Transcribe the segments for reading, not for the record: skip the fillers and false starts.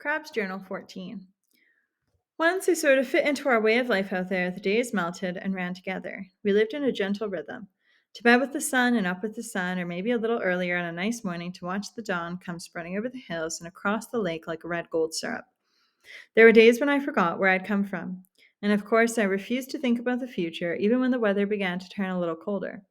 Crabbe's Journal 14. Once we sort of fit into our way of life out there, the days melted and ran together. We lived in a gentle rhythm. To bed with the sun and up with the sun, or maybe a little earlier on a nice morning to watch the dawn come spreading over the hills and across the lake like red gold syrup. There were days when I forgot where I'd come from. And of course, I refused to think about the future, even when the weather began to turn a little colder.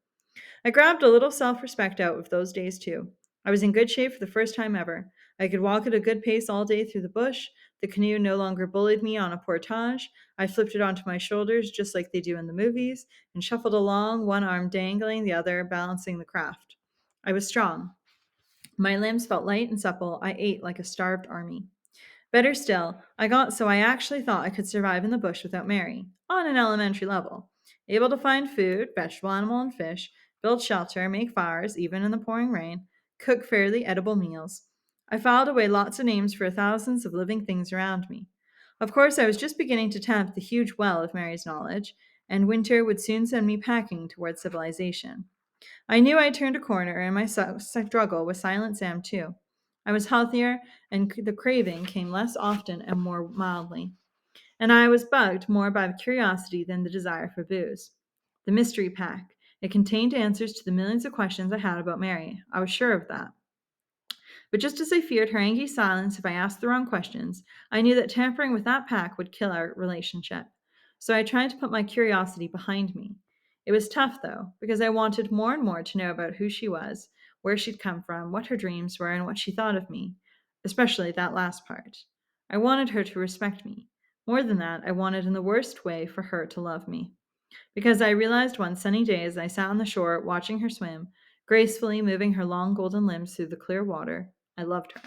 I grabbed a little self respect out of those days too. I was in good shape for the first time ever. I could walk at a good pace all day through the bush. The canoe no longer bullied me on a portage. I flipped it onto my shoulders just like they do in the movies and shuffled along, one arm dangling, the other balancing the craft. I was strong. My limbs felt light and supple. I ate like a starved army. Better still, I got so I actually thought I could survive in the bush without Mary, on an elementary level. Able to find food, vegetable, animal, and fish, build shelter, make fires, even in the pouring rain, cook fairly edible meals. I filed away lots of names for thousands of living things around me. Of course, I was just beginning to tap the huge well of Mary's knowledge, and winter would soon send me packing toward civilization. I knew I'd turned a corner, and my struggle with Silent Sam, too. I was healthier, and the craving came less often and more mildly. And I was bugged more by curiosity than the desire for booze. The mystery pack. It contained answers to the millions of questions I had about Mary. I was sure of that. But just as I feared her angry silence if I asked the wrong questions, I knew that tampering with that pack would kill our relationship. So I tried to put my curiosity behind me. It was tough, though, because I wanted more and more to know about who she was, where she'd come from, what her dreams were, and what she thought of me, especially that last part. I wanted her to respect me. More than that, I wanted in the worst way for her to love me. Because I realized one sunny day as I sat on the shore watching her swim, gracefully moving her long golden limbs through the clear water, I loved her.